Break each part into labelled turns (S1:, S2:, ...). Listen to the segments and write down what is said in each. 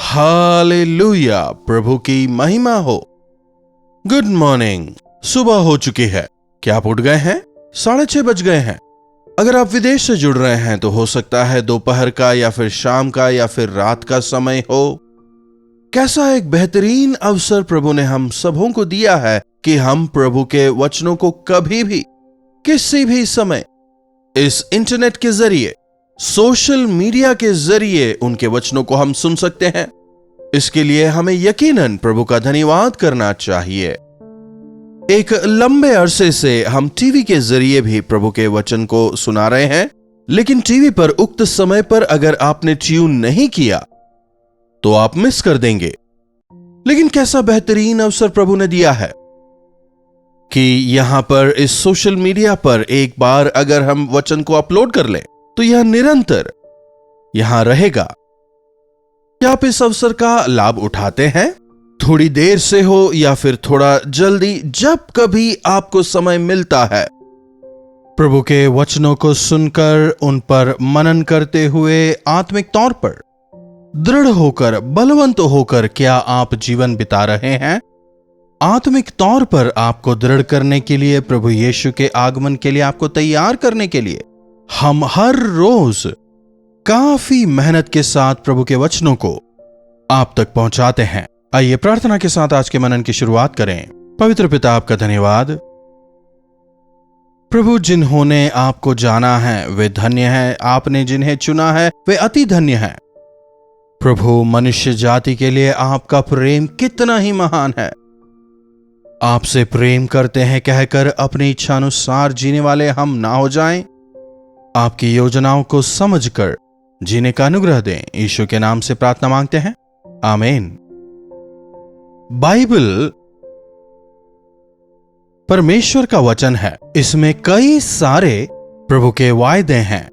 S1: Hallelujah, प्रभु की महिमा हो। Good morning. सुबह हो चुकी है। क्या आप उठ गए हैं? 6:30 बज गए हैं। अगर आप विदेश से जुड़ रहे हैं तो हो सकता है दोपहर का या फिर शाम का या फिर रात का समय हो। कैसा एक बेहतरीन अवसर प्रभु ने हम सबों को दिया है कि हम प्रभु के वचनों को कभी भी किसी भी समय इस इंटरनेट के जरिए, सोशल मीडिया के जरिए उनके वचनों को हम सुन सकते हैं। इसके लिए हमें यकीनन प्रभु का धन्यवाद करना चाहिए। एक लंबे अरसे से हम टीवी के जरिए भी प्रभु के वचन को सुना रहे हैं, लेकिन टीवी पर उक्त समय पर अगर आपने ट्यून नहीं किया तो आप मिस कर देंगे। लेकिन कैसा बेहतरीन अवसर प्रभु ने दिया है कि यहां पर इस सोशल मीडिया पर एक बार अगर हम वचन को अपलोड कर लें तो यह निरंतर यहां रहेगा। क्या आप इस अवसर का लाभ उठाते हैं? थोड़ी देर से हो या फिर थोड़ा जल्दी, जब कभी आपको समय मिलता है, प्रभु के वचनों को सुनकर उन पर मनन करते हुए आत्मिक तौर पर दृढ़ होकर, बलवंत होकर क्या आप जीवन बिता रहे हैं? आत्मिक तौर पर आपको दृढ़ करने के लिए, प्रभु यीशु के आगमन के लिए आपको तैयार करने के लिए हम हर रोज काफी मेहनत के साथ प्रभु के वचनों को आप तक पहुंचाते हैं। आइए प्रार्थना के साथ आज के मनन की शुरुआत करें। पवित्र पिता, आपका धन्यवाद प्रभु, जिन्होंने आपको जाना है वे धन्य हैं, आपने जिन्हें चुना है वे अति धन्य हैं। प्रभु, मनुष्य जाति के लिए आपका प्रेम कितना ही महान है। आपसे प्रेम करते हैं कहकर अपनी इच्छानुसार जीने वाले हम ना हो जाएं। आपकी योजनाओं को समझकर जीने का अनुग्रह दें। यीशु के नाम से प्रार्थना मांगते हैं, आमीन। बाइबल परमेश्वर का वचन है। इसमें कई सारे प्रभु के वायदे हैं।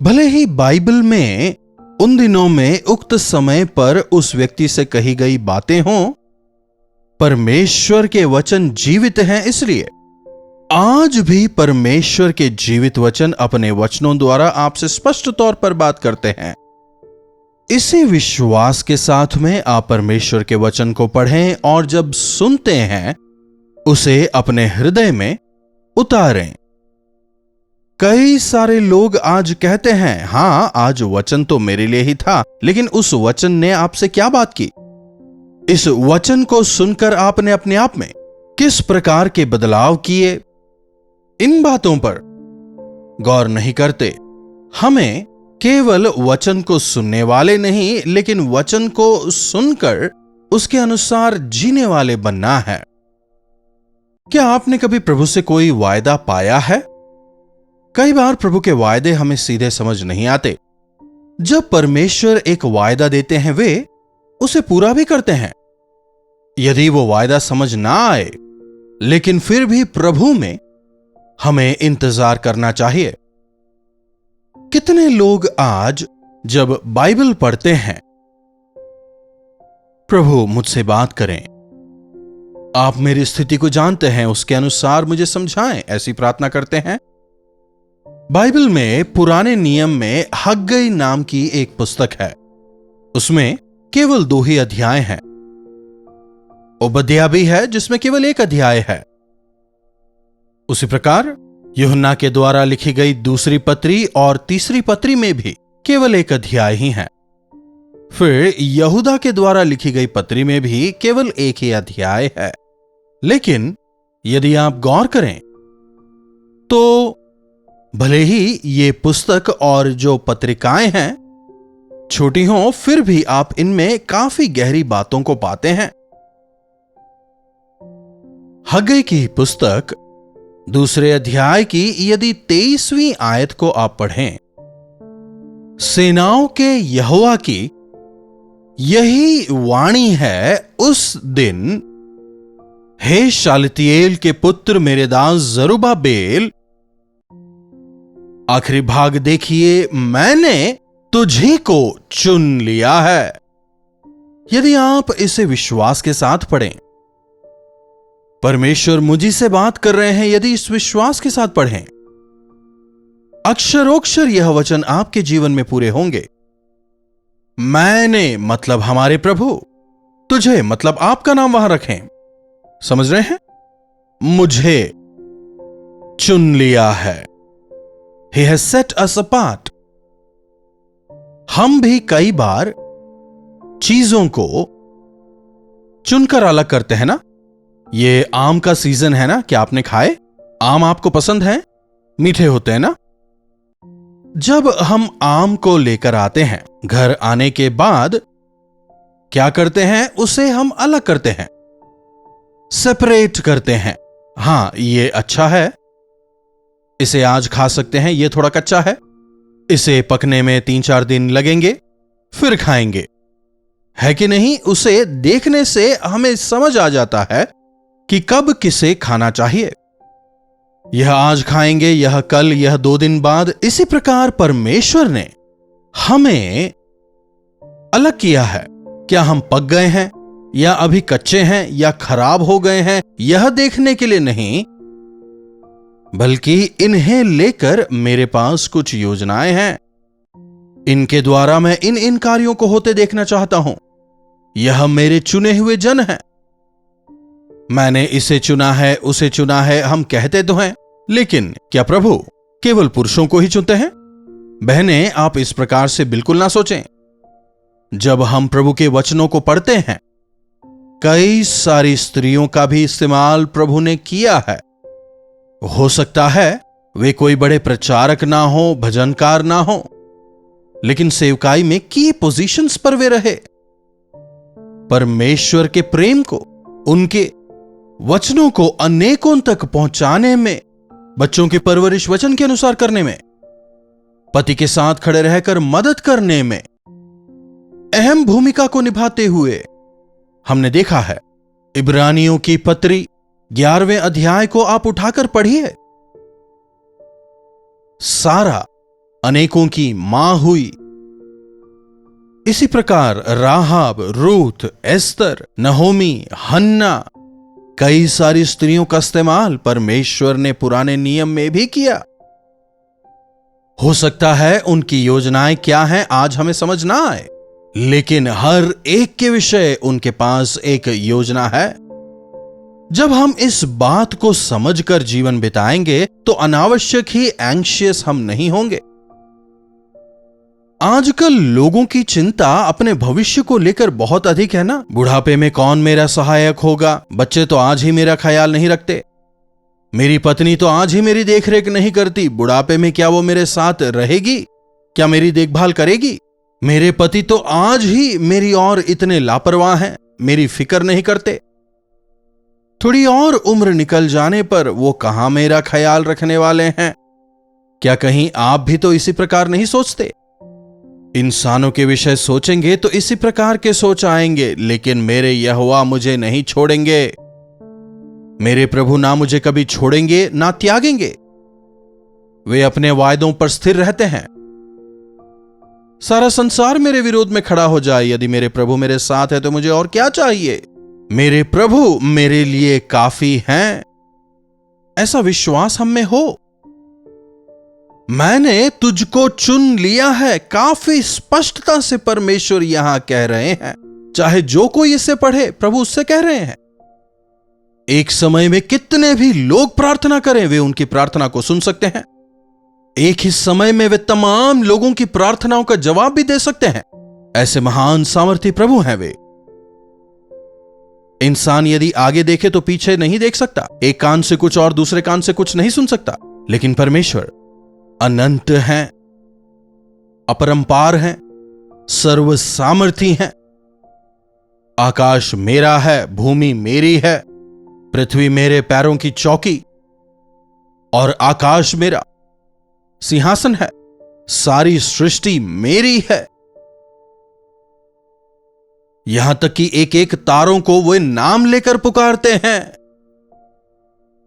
S1: भले ही बाइबल में उन दिनों में उक्त समय पर उस व्यक्ति से कही गई बातें हों, परमेश्वर के वचन जीवित हैं, इसलिए आज भी परमेश्वर के जीवित वचन अपने वचनों द्वारा आपसे स्पष्ट तौर पर बात करते हैं। इसी विश्वास के साथ में आप परमेश्वर के वचन को पढ़ें और जब सुनते हैं उसे अपने हृदय में उतारें। कई सारे लोग आज कहते हैं, हां, आज वचन तो मेरे लिए ही था, लेकिन उस वचन ने आपसे क्या बात की? इस वचन को सुनकर आपने अपने आप में किस प्रकार के बदलाव किए? इन बातों पर गौर नहीं करते। हमें केवल वचन को सुनने वाले नहीं, लेकिन वचन को सुनकर उसके अनुसार जीने वाले बनना है। क्या आपने कभी प्रभु से कोई वायदा पाया है? कई बार प्रभु के वायदे हमें सीधे समझ नहीं आते। जब परमेश्वर एक वायदा देते हैं वे उसे पूरा भी करते हैं। यदि वो वायदा समझ ना आए, लेकिन फिर भी प्रभु में हमें इंतजार करना चाहिए। कितने लोग आज जब बाइबल पढ़ते हैं, प्रभु मुझसे बात करें, आप मेरी स्थिति को जानते हैं, उसके अनुसार मुझे समझाएं, ऐसी प्रार्थना करते हैं। बाइबल में पुराने नियम में हग्गई नाम की एक पुस्तक है। उसमें केवल 2 ही अध्याय हैं। ओबद्याह भी है जिसमें केवल 1 अध्याय है। उसी प्रकार यूहन्ना के द्वारा लिखी गई दूसरी पत्री और तीसरी पत्री में भी केवल 1 अध्याय ही है। फिर यहूदा के द्वारा लिखी गई पत्री में भी केवल 1 ही अध्याय है। लेकिन यदि आप गौर करें तो भले ही ये पुस्तक और जो पत्रिकाएं हैं छोटी हों, फिर भी आप इनमें काफी गहरी बातों को पाते हैं। हग्गई की पुस्तक दूसरे अध्याय की यदि 23वीं आयत को आप पढ़ें, सेनाओं के यहोवा की यही वाणी है, उस दिन हे शालतियेल के पुत्र मेरे दास जरुब्बाबेल, आखिरी भाग देखिए, मैंने तुझी को चुन लिया है। यदि आप इसे विश्वास के साथ पढ़ें, परमेश्वर मुझी से बात कर रहे हैं, यदि इस विश्वास के साथ पढ़ें, अक्षरोक्षर यह वचन आपके जीवन में पूरे होंगे। मैंने मतलब हमारे प्रभु, तुझे मतलब आपका नाम वहां रखें। समझ रहे हैं? मुझे चुन लिया है। He has set us apart. हम भी कई बार चीजों को चुनकर अलग करते हैं ना। ये आम का सीजन है ना, क्या आपने खाए? आम आपको पसंद है? मीठे होते हैं ना। जब हम आम को लेकर आते हैं, घर आने के बाद क्या करते हैं? उसे हम अलग करते हैं, सेपरेट करते हैं। हां, ये अच्छा है, इसे आज खा सकते हैं, ये थोड़ा कच्चा है, इसे पकने में 3-4 दिन लगेंगे, फिर खाएंगे। है कि नहीं? उसे देखने से हमें समझ आ जाता है कि कब किसे खाना चाहिए। यह आज खाएंगे, यह कल, यह 2 दिन बाद। इसी प्रकार परमेश्वर ने हमें अलग किया है। क्या हम पक गए हैं या अभी कच्चे हैं या खराब हो गए हैं, यह देखने के लिए नहीं, बल्कि इन्हें लेकर मेरे पास कुछ योजनाएं हैं। इनके द्वारा मैं इन कार्यों को होते देखना चाहता हूं। यह मेरे चुने हुए जन हैं। मैंने इसे चुना है, उसे चुना है, हम कहते तो हैं, लेकिन क्या प्रभु केवल पुरुषों को ही चुनते हैं? बहनें, आप इस प्रकार से बिल्कुल ना सोचें। जब हम प्रभु के वचनों को पढ़ते हैं, कई सारी स्त्रियों का भी इस्तेमाल प्रभु ने किया है। हो सकता है वे कोई बड़े प्रचारक ना हो, भजनकार ना हो, लेकिन सेवकाई में की पोजीशंस पर वे रहे। परमेश्वर के प्रेम को, उनके वचनों को अनेकों तक पहुंचाने में, बच्चों की परवरिश वचन के अनुसार करने में, पति के साथ खड़े रहकर मदद करने में अहम भूमिका को निभाते हुए हमने देखा है। इब्रानियों की पत्री 11वें अध्याय को आप उठाकर पढ़िए। सारा अनेकों की मां हुई। इसी प्रकार राहाब, रूथ, एस्तर, नहोमी, हन्ना, कई सारी स्त्रियों का इस्तेमाल परमेश्वर ने पुराने नियम में भी किया। हो सकता है उनकी योजनाएं क्या हैं आज हमें समझ ना आए, लेकिन हर एक के विषय उनके पास एक योजना है। जब हम इस बात को समझकर जीवन बिताएंगे तो अनावश्यक ही एंग्शियस हम नहीं होंगे। आजकल लोगों की चिंता अपने भविष्य को लेकर बहुत अधिक है ना। बुढ़ापे में कौन मेरा सहायक होगा? बच्चे तो आज ही मेरा ख्याल नहीं रखते, मेरी पत्नी तो आज ही मेरी देखरेख नहीं करती, बुढ़ापे में क्या वो मेरे साथ रहेगी? क्या मेरी देखभाल करेगी? मेरे पति तो आज ही मेरी और इतने लापरवाह हैं, मेरी फिक्र नहीं करते। थोड़ी और उम्र निकल जाने पर वो कहां मेरा ख्याल रखने वाले हैं? क्या कहीं आप भी तो इसी प्रकार नहीं सोचते? इंसानों के विषय सोचेंगे तो इसी प्रकार के सोच आएंगे, लेकिन मेरे यहोवा मुझे नहीं छोड़ेंगे। मेरे प्रभु ना मुझे कभी छोड़ेंगे ना त्यागेंगे। वे अपने वायदों पर स्थिर रहते हैं। सारा संसार मेरे विरोध में खड़ा हो जाए, यदि मेरे प्रभु मेरे साथ है तो मुझे और क्या चाहिए? मेरे प्रभु मेरे लिए काफी हैं। ऐसा विश्वास हम में हो। मैंने तुझको चुन लिया है, काफी स्पष्टता से परमेश्वर यहां कह रहे हैं। चाहे जो कोई इसे पढ़े, प्रभु उससे कह रहे हैं। एक समय में कितने भी लोग प्रार्थना करें, वे उनकी प्रार्थना को सुन सकते हैं। एक ही समय में वे तमाम लोगों की प्रार्थनाओं का जवाब भी दे सकते हैं। ऐसे महान सामर्थी प्रभु हैं वे। इंसान यदि आगे देखे तो पीछे नहीं देख सकता, एक कान से कुछ और दूसरे कान से कुछ नहीं सुन सकता, लेकिन परमेश्वर अनंत हैं, अपरंपार हैं, सर्व सामर्थी हैं। आकाश मेरा है, भूमि मेरी है, पृथ्वी मेरे पैरों की चौकी और आकाश मेरा सिंहासन है, सारी सृष्टि मेरी है। यहां तक कि एक एक तारों को वे नाम लेकर पुकारते हैं।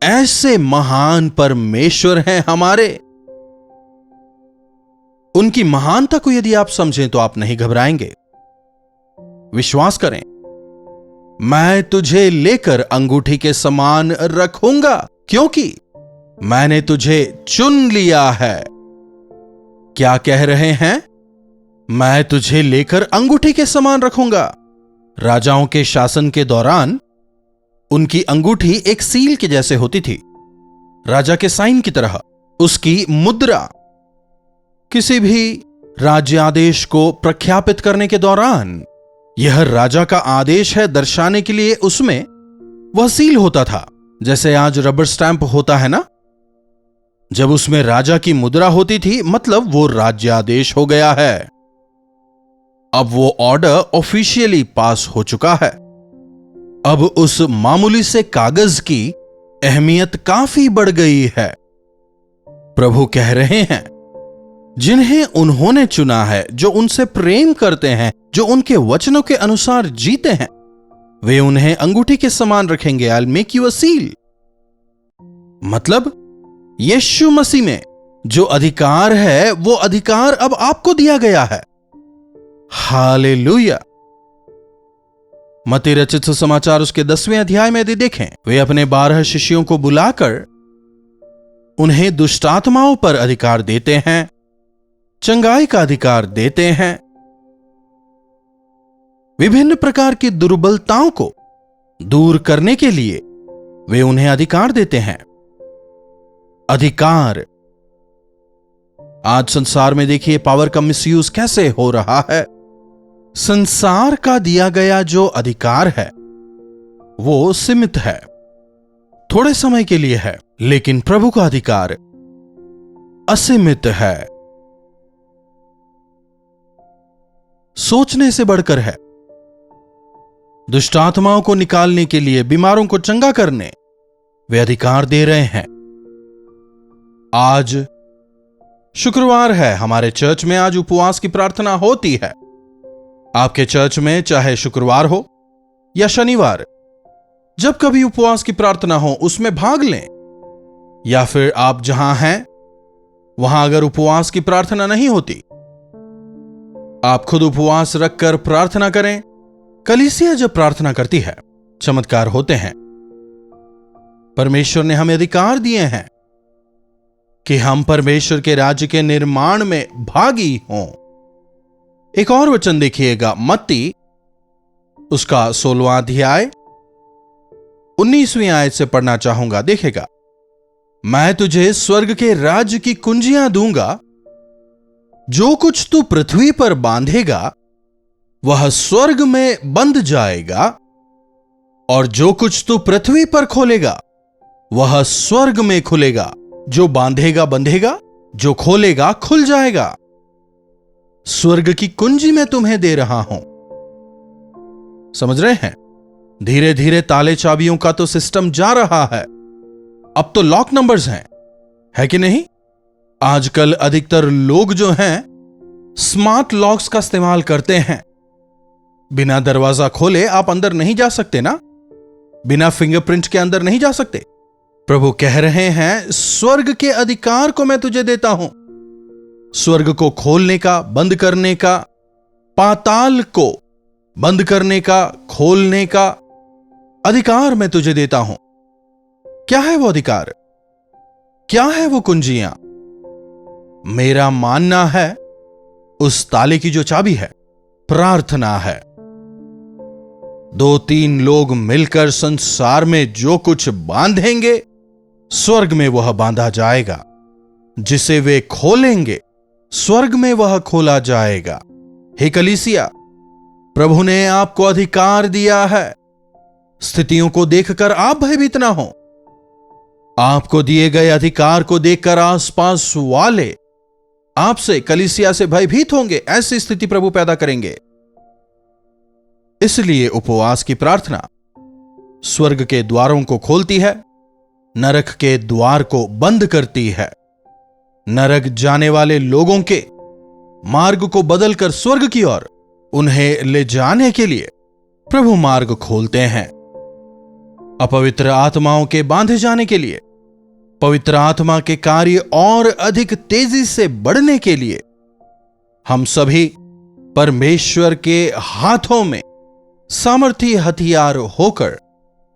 S1: ऐसे महान परमेश्वर हैं हमारे। उनकी महानता को यदि आप समझें तो आप नहीं घबराएंगे। विश्वास करें, मैं तुझे लेकर अंगूठी के समान रखूंगा, क्योंकि मैंने तुझे चुन लिया है। क्या कह रहे हैं? मैं तुझे लेकर अंगूठी के समान रखूंगा। राजाओं के शासन के दौरान उनकी अंगूठी एक सील के जैसे होती थी, राजा के साइन की तरह। उसकी मुद्रा किसी भी राज्यादेश को प्रख्यापित करने के दौरान यह राजा का आदेश है दर्शाने के लिए उसमें वह सील होता था। जैसे आज रबर स्टैंप होता है ना, जब उसमें राजा की मुद्रा होती थी मतलब वो राज्यादेश हो गया है। अब वो ऑर्डर ऑफिशियली पास हो चुका है। अब उस मामूली से कागज की अहमियत काफी बढ़ गई है। प्रभु कह रहे हैं, जिन्हें उन्होंने चुना है, जो उनसे प्रेम करते हैं, जो उनके वचनों के अनुसार जीते हैं, वे उन्हें अंगूठी के समान रखेंगे। I'll make you a seal। मतलब यीशु मसीह में जो अधिकार है वो अधिकार अब आपको दिया गया है। हालेलुया। मत्ती रचित सुसमाचार उसके 10वें अध्याय में यदि देखें, वे अपने 12 शिष्यों को बुलाकर उन्हें दुष्टात्माओं पर अधिकार देते हैं, चंगाई का अधिकार देते हैं, विभिन्न प्रकार की दुर्बलताओं को दूर करने के लिए वे उन्हें अधिकार देते हैं। अधिकार। आज संसार में देखिए पावर का मिसयूज कैसे हो रहा है। संसार का दिया गया जो अधिकार है वो सीमित है, थोड़े समय के लिए है, लेकिन प्रभु का अधिकार असीमित है, सोचने से बढ़कर है। दुष्टात्माओं को निकालने के लिए, बीमारों को चंगा करने वे अधिकार दे रहे हैं। आज शुक्रवार है, हमारे चर्च में आज उपवास की प्रार्थना होती है। आपके चर्च में चाहे शुक्रवार हो या शनिवार, जब कभी उपवास की प्रार्थना हो उसमें भाग लें। या फिर आप जहां हैं वहां अगर उपवास की प्रार्थना नहीं होती, आप खुद उपवास रखकर प्रार्थना करें। कलीसिया जब प्रार्थना करती है चमत्कार होते हैं। परमेश्वर ने हमें अधिकार दिए हैं कि हम परमेश्वर के राज्य के निर्माण में भागी हों। एक और वचन देखिएगा, मत्ती उसका 16वां अध्याय 19वीं आयत से पढ़ना चाहूंगा। देखेगा, मैं तुझे स्वर्ग के राज्य की कुंजियां दूंगा, जो कुछ तू पृथ्वी पर बांधेगा वह स्वर्ग में बंध जाएगा, और जो कुछ तू पृथ्वी पर खोलेगा वह स्वर्ग में खुलेगा। जो बांधेगा बंधेगा, जो खोलेगा खुल जाएगा। स्वर्ग की कुंजी मैं तुम्हें दे रहा हूं। समझ रहे हैं? धीरे धीरे ताले चाबियों का तो सिस्टम जा रहा है। अब तो लॉक नंबर्स हैं, है कि नहीं? आजकल अधिकतर लोग जो हैं स्मार्ट लॉक्स का इस्तेमाल करते हैं। बिना दरवाजा खोले आप अंदर नहीं जा सकते ना, बिना फिंगरप्रिंट के अंदर नहीं जा सकते। प्रभु कह रहे हैं, स्वर्ग के अधिकार को मैं तुझे देता हूं। स्वर्ग को खोलने का, बंद करने का, पाताल को बंद करने का, खोलने का अधिकार मैं तुझे देता हूं। क्या है वो अधिकार? क्या है वो कुंजियां? मेरा मानना है उस ताले की जो चाबी है प्रार्थना है। 2-3 लोग मिलकर संसार में जो कुछ बांधेंगे स्वर्ग में वह बांधा जाएगा, जिसे वे खोलेंगे स्वर्ग में वह खोला जाएगा। हे कलीसिया, प्रभु ने आपको अधिकार दिया है। स्थितियों को देखकर आप भयभीत ना हो। आपको दिए गए अधिकार को देखकर आसपास वाले आपसे, कलीसिया से भयभीत होंगे। ऐसी स्थिति प्रभु पैदा करेंगे। इसलिए उपवास की प्रार्थना स्वर्ग के द्वारों को खोलती है, नरक के द्वार को बंद करती है। नरक जाने वाले लोगों के मार्ग को बदलकर स्वर्ग की ओर उन्हें ले जाने के लिए प्रभु मार्ग खोलते हैं। अपवित्र आत्माओं के बांधे जाने के लिए, पवित्र आत्मा के कार्य और अधिक तेजी से बढ़ने के लिए हम सभी परमेश्वर के हाथों में सामर्थी हथियार होकर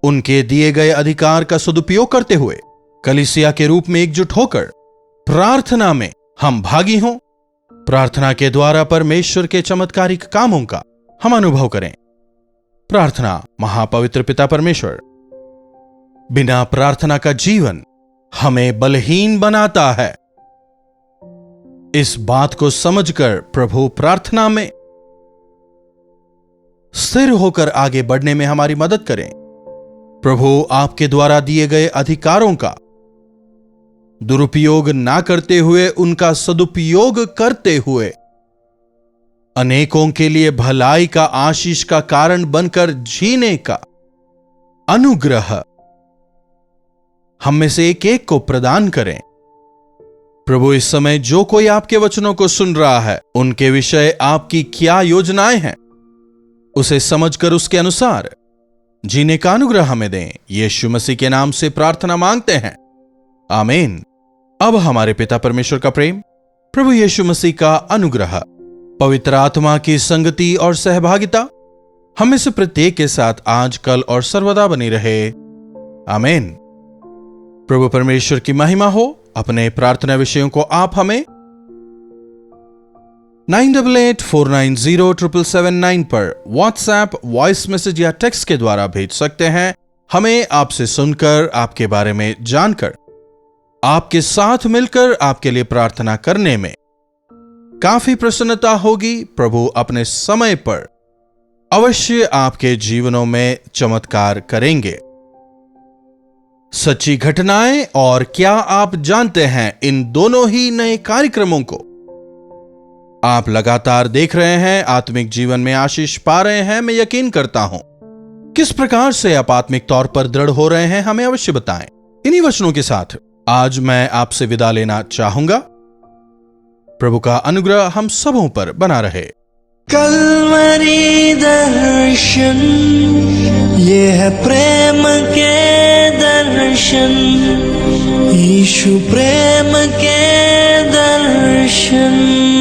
S1: उनके दिए गए अधिकार का सदुपयोग करते हुए कलीसिया के रूप में एकजुट होकर प्रार्थना में हम भागी हों, प्रार्थना के द्वारा परमेश्वर के चमत्कारिक कामों का हम अनुभव करें। प्रार्थना। महापवित्र पिता परमेश्वर, बिना प्रार्थना का जीवन हमें बलहीन बनाता है। इस बात को समझकर प्रभु प्रार्थना में स्थिर होकर आगे बढ़ने में हमारी मदद करें। प्रभु, आपके द्वारा दिए गए अधिकारों का दुरुपयोग ना करते हुए उनका सदुपयोग करते हुए अनेकों के लिए भलाई का, आशीष का कारण बनकर जीने का अनुग्रह हम में से एक एक को प्रदान करें। प्रभु, इस समय जो कोई आपके वचनों को सुन रहा है, उनके विषय आपकी क्या योजनाएं हैं, उसे समझकर उसके अनुसार जीने का अनुग्रह हमें दें। यीशु मसीह के नाम से प्रार्थना मांगते हैं, आमीन। अब हमारे पिता परमेश्वर का प्रेम, प्रभु यीशु मसीह का अनुग्रह, पवित्र आत्मा की संगति और सहभागिता हम में से प्रत्येक के साथ आज, कल और सर्वदा बनी रहे, आमीन। प्रभु परमेश्वर की महिमा हो। अपने प्रार्थना विषयों को आप हमें 9884907779 पर व्हाट्सएप, वॉइस मैसेज या टेक्स्ट के द्वारा भेज सकते हैं। हमें आपसे सुनकर, आपके बारे में जानकर, आपके साथ मिलकर आपके लिए प्रार्थना करने में काफी प्रसन्नता होगी। प्रभु अपने समय पर अवश्य आपके जीवनों में चमत्कार करेंगे। सच्ची घटनाएं और क्या आप जानते हैं, इन दोनों ही नए कार्यक्रमों को आप लगातार देख रहे हैं, आत्मिक जीवन में आशीष पा रहे हैं। मैं यकीन करता हूं। किस प्रकार से आप आत्मिक तौर पर दृढ़ हो रहे हैं, हमें अवश्य बताएं। इन्हीं वचनों के साथ आज मैं आपसे विदा लेना चाहूंगा। प्रभु का अनुग्रह हम सबों पर बना रहे।
S2: कल्वरी दर्शन, ये है प्रेम के दर्शन, यीशु प्रेम के दर्शन।